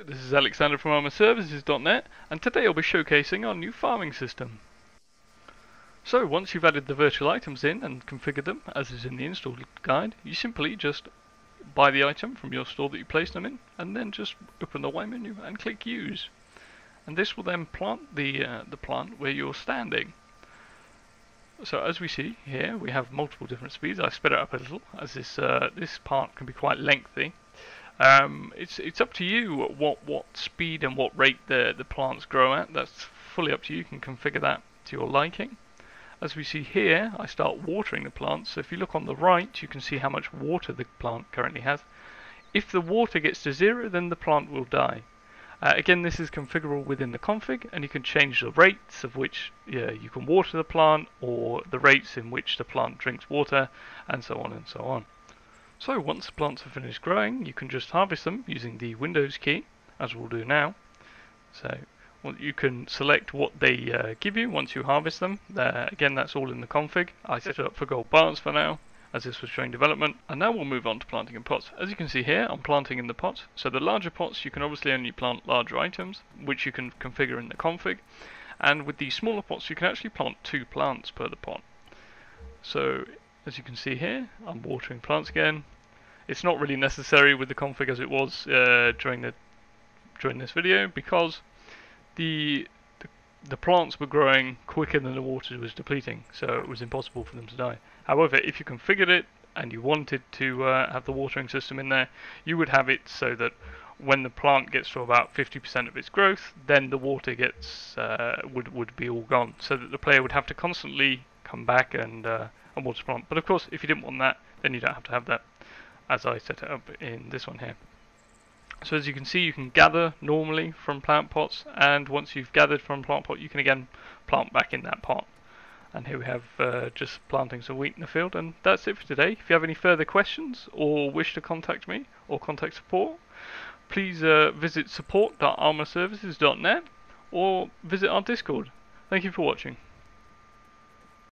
This is Alexander from ArmorServices.net, and today I'll be showcasing our new farming system. So once you've added the virtual items in and configured them, as is in the install guide, you simply just buy the item from your store that you placed them in, and then just open the Y menu and click Use. And this will then plant the plant where you're standing. So as we see here, we have multiple different speeds. I sped it up a little, as this part can be quite lengthy. It's up to you what speed and what rate the plants grow at. That's fully up to you. You can configure that to your liking. As we see here, I start watering the plants. So if you look on the right, you can see how much water the plant currently has. If the water gets to 0, then the plant will die. Again, this is configurable within the config, and you can change the rates of which you can water the plant, or the rates in which the plant drinks water, and so on and so on. So once the plants are finished growing, you can just harvest them using the Windows key, as we'll do now. So you can select what they give you once you harvest them. Again, that's all in the config. I set it up for gold bars for now, as this was showing development. And now we'll move on to planting in pots. As you can see here, I'm planting in the pot. So the larger pots, you can obviously only plant larger items, which you can configure in the config. And with the smaller pots, you can actually plant 2 plants per the pot. So as you can see here, I'm watering plants again. It's not really necessary with the config as it was during this video, because the plants were growing quicker than the water was depleting, so it was impossible for them to die. However, if you configured it and you wanted to have the watering system in there, you would have it so that when the plant gets to about 50% of its growth, then the water gets would be all gone, so that the player would have to constantly come back and water the plant. But of course, if you didn't want that, then you don't have to have that, as I set it up in this one here. So as you can see, you can gather normally from plant pots, and once you've gathered from plant pot, you can again plant back in that pot. And here we have just planting some wheat in the field, and that's it for today. If you have any further questions or wish to contact me or contact support, please visit support.armorservices.net or visit our Discord. Thank you for watching.